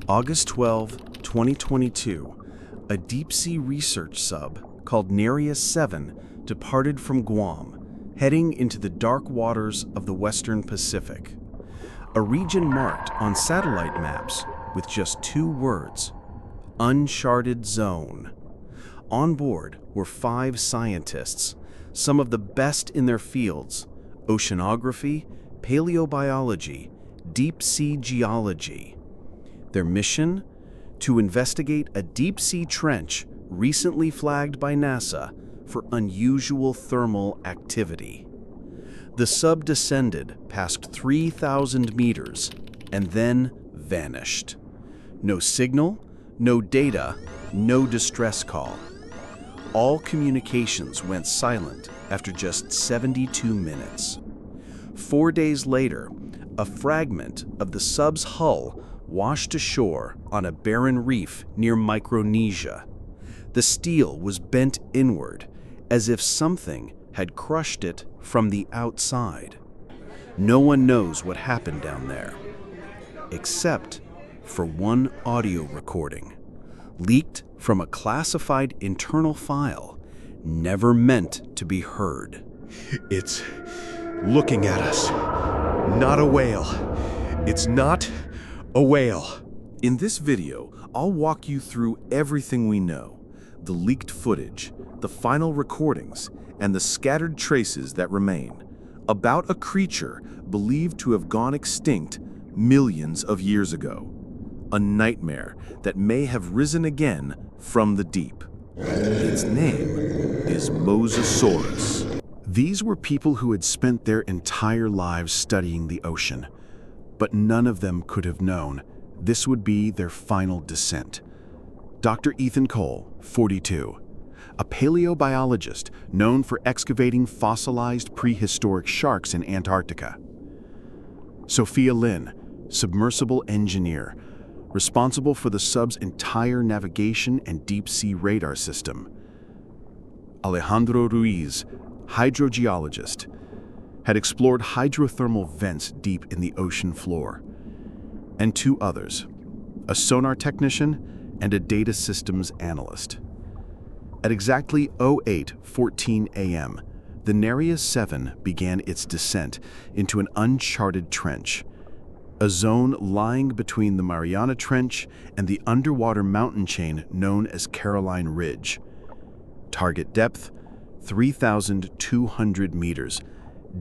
August 12, 2022, a deep-sea research sub called Nereus 7 departed from Guam, heading into the dark waters of the Western Pacific, a region marked on satellite maps with just two words: uncharted zone. On board were 5 scientists, some of the best in their fields: oceanography, paleobiology, deep-sea geology. Their mission? To investigate a deep-sea trench recently flagged by NASA for unusual thermal activity. The sub descended past 3,000 meters and then vanished. No signal, no data, no distress call. All communications went silent after just 72 minutes. 4 days later, a fragment of the sub's hull washed ashore on a barren reef near Micronesia. The steel was bent inward, as if something had crushed it from the outside. No one knows what happened down there, except for one audio recording, leaked from a classified internal file, never meant to be heard. It's looking at us. Not a whale. It's not a whale. In this video, I'll walk you through everything we know: the leaked footage, the final recordings, and the scattered traces that remain, about a creature believed to have gone extinct millions of years ago. A nightmare that may have risen again from the deep. Its name is Mosasaurus. These were people who had spent their entire lives studying the ocean, but none of them could have known this would be their final descent. Dr. Ethan Cole, 42, a paleobiologist known for excavating fossilized prehistoric sharks in Antarctica. Sophia Lin, submersible engineer, responsible for the sub's entire navigation and deep-sea radar system. Alejandro Ruiz, hydrogeologist, had explored hydrothermal vents deep in the ocean floor. And 2 others, a sonar technician and a data systems analyst. At exactly 08:14 a.m., the Nereus 7 began its descent into an uncharted trench, a zone lying between the Mariana Trench and the underwater mountain chain known as Caroline Ridge. Target depth, 3,200 meters,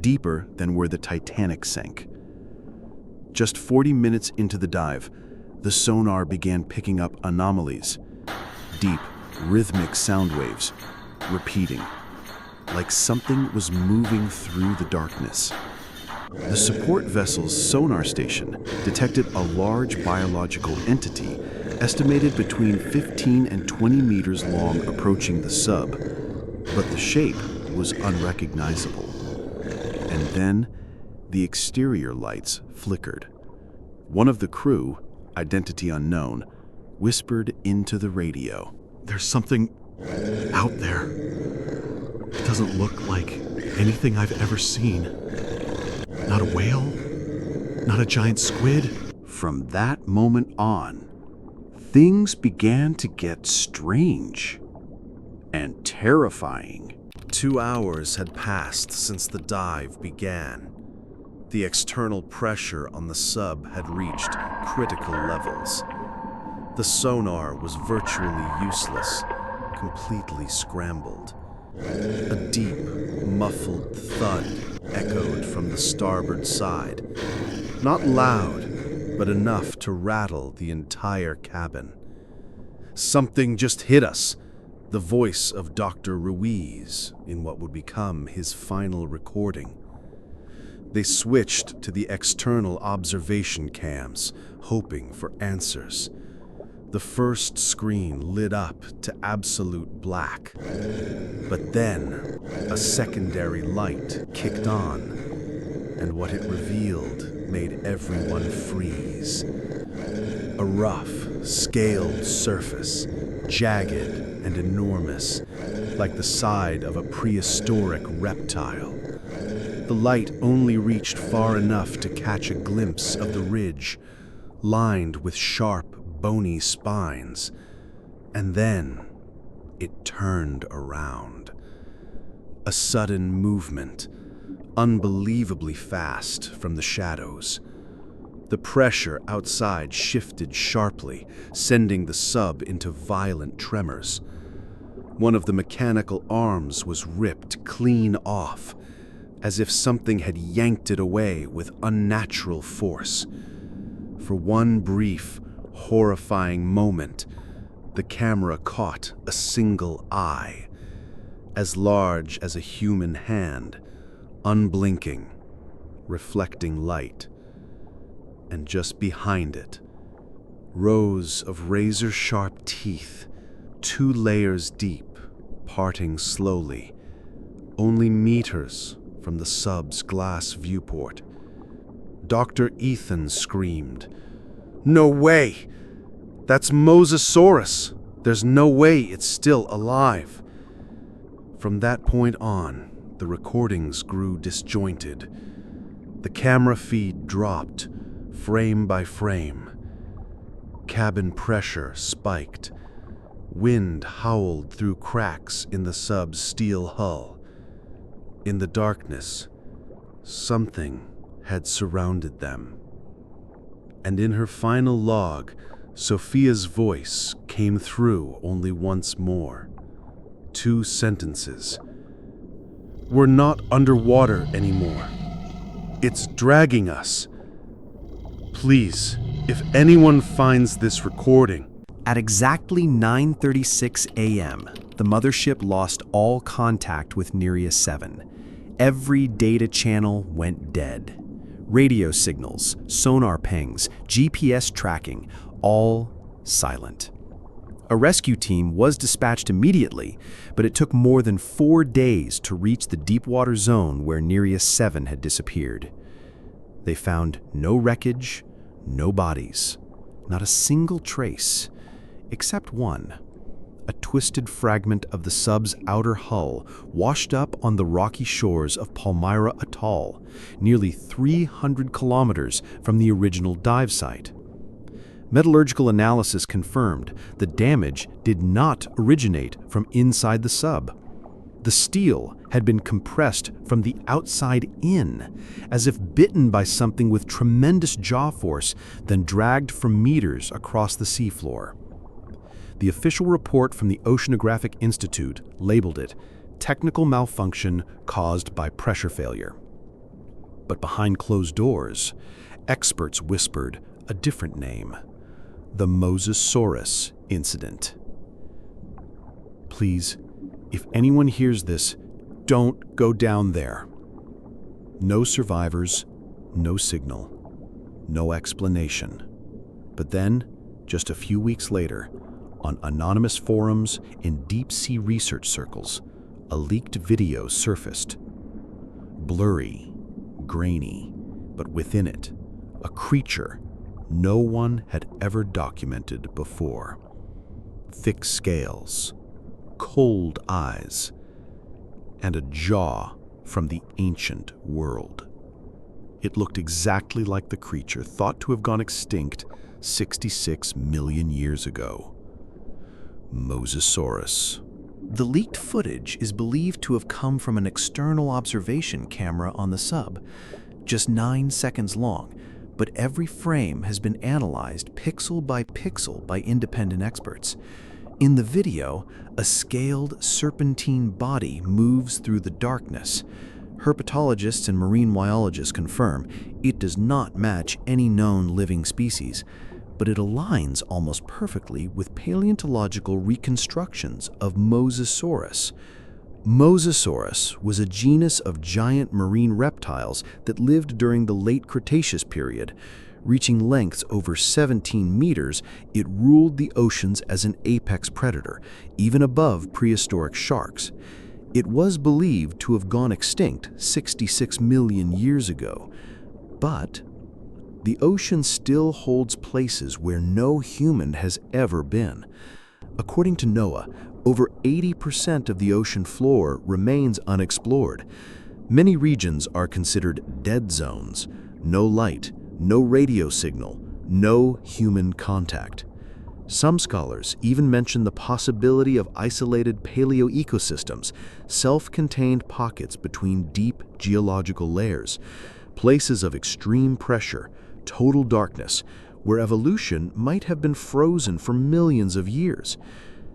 deeper than where the Titanic sank. Just 40 minutes into the dive, the sonar began picking up anomalies, deep, rhythmic sound waves, repeating, like something was moving through the darkness. The support vessel's sonar station detected a large biological entity estimated between 15 and 20 meters long approaching the sub, but the shape was unrecognizable. And then, the exterior lights flickered. One of the crew, identity unknown, whispered into the radio. "There's something out there. It doesn't look like anything I've ever seen. Not a whale, not a giant squid." From that moment on, things began to get strange and terrifying. 2 hours had passed since the dive began. The external pressure on the sub had reached critical levels. The sonar was virtually useless, completely scrambled. A deep, muffled thud echoed from the starboard side. Not loud, but enough to rattle the entire cabin. "Something just hit us," the voice of Dr. Ruiz in what would become his final recording. They switched to the external observation cams, hoping for answers. The first screen lit up to absolute black. But then, a secondary light kicked on, and what it revealed made everyone freeze. A rough, scaled surface, jagged and enormous, like the side of a prehistoric reptile. The light only reached far enough to catch a glimpse of the ridge, lined with sharp, bony spines. And then it turned around. A sudden movement, unbelievably fast from the shadows. The pressure outside shifted sharply, sending the sub into violent tremors. One of the mechanical arms was ripped clean off, as if something had yanked it away with unnatural force. For one brief, horrifying moment, the camera caught a single eye, as large as a human hand, unblinking, reflecting light. And just behind it, rows of razor-sharp teeth, 2 layers deep, parting slowly, only meters from the sub's glass viewport. Dr. Ethan screamed, "No way! That's Mosasaurus! There's no way it's still alive!" From that point on, the recordings grew disjointed. The camera feed dropped, frame by frame. Cabin pressure spiked. Wind howled through cracks in the sub's steel hull. In the darkness, something had surrounded them. And in her final log, Sophia's voice came through only once more. 2 sentences. "We're not underwater anymore. It's dragging us. Please, if anyone finds this recording..." At exactly 9:36 a.m., the mothership lost all contact with Nereus 7. Every data channel went dead. Radio signals, sonar pings, GPS tracking, all silent. A rescue team was dispatched immediately, but it took more than 4 days to reach the deepwater zone where Nereus 7 had disappeared. They found no wreckage, no bodies, not a single trace, except one, a twisted fragment of the sub's outer hull washed up on the rocky shores of Palmyra Atoll, nearly 300 kilometers from the original dive site. Metallurgical analysis confirmed the damage did not originate from inside the sub. The steel had been compressed from the outside in, as if bitten by something with tremendous jaw force, then dragged for meters across the seafloor. The official report from the Oceanographic Institute labeled it technical malfunction caused by pressure failure. But behind closed doors, experts whispered a different name: the Mosasaurus incident. Please, if anyone hears this, don't go down there. No survivors, no signal, no explanation. But then, just a few weeks later, on anonymous forums in deep-sea research circles, a leaked video surfaced. Blurry, grainy, but within it, a creature no one had ever documented before. Thick scales, cold eyes, and a jaw from the ancient world. It looked exactly like the creature thought to have gone extinct 66 million years ago. Mosasaurus. The leaked footage is believed to have come from an external observation camera on the sub, just 9 seconds long, but every frame has been analyzed pixel by pixel by independent experts. In the video, a scaled serpentine body moves through the darkness. Herpetologists and marine biologists confirm it does not match any known living species, but it aligns almost perfectly with paleontological reconstructions of Mosasaurus. Mosasaurus was a genus of giant marine reptiles that lived during the late Cretaceous period. Reaching lengths over 17 meters, it ruled the oceans as an apex predator, even above prehistoric sharks. It was believed to have gone extinct 66 million years ago, but the ocean still holds places where no human has ever been. According to NOAA, over 80% of the ocean floor remains unexplored. Many regions are considered dead zones: no light, no radio signal, no human contact. Some scholars even mention the possibility of isolated paleoecosystems, self-contained pockets between deep geological layers, places of extreme pressure, total darkness, where evolution might have been frozen for millions of years.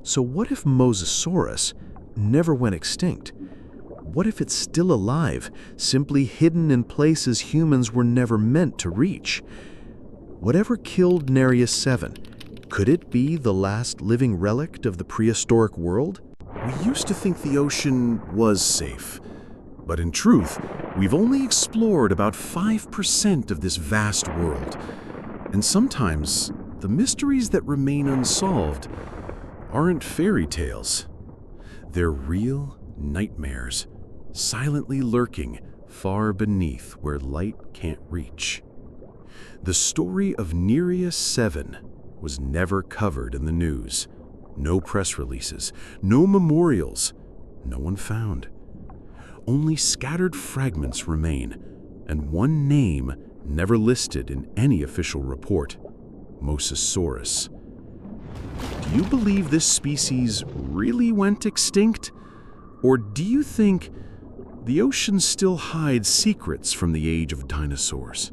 So what if Mosasaurus never went extinct? What if it's still alive, simply hidden in places humans were never meant to reach? Whatever killed Nereus 7, could it be the last living relic of the prehistoric world? We used to think the ocean was safe, but in truth, we've only explored about 5% of this vast world. And sometimes, the mysteries that remain unsolved aren't fairy tales. They're real nightmares, silently lurking far beneath where light can't reach. The story of Nereus 7 was never covered in the news. No press releases, no memorials, no one found. Only scattered fragments remain, and one name never listed in any official report: Mosasaurus. Do you believe this species really went extinct? Or do you think the ocean still hides secrets from the age of dinosaurs?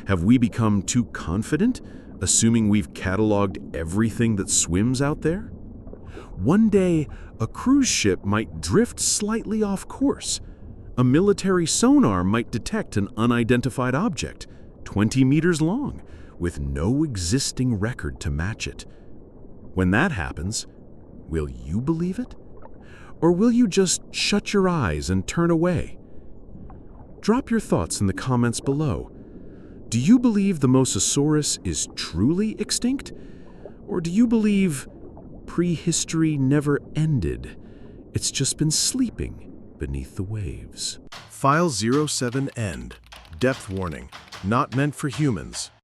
Have we become too confident, assuming we've cataloged everything that swims out there? One day, a cruise ship might drift slightly off course. A military sonar might detect an unidentified object, 20 meters long, with no existing record to match it. When that happens, will you believe it? Or will you just shut your eyes and turn away? Drop your thoughts in the comments below. Do you believe the Mosasaurus is truly extinct? Or do you believe prehistory never ended? It's just been sleeping beneath the waves. File 07 End. Depth warning. Not meant for humans.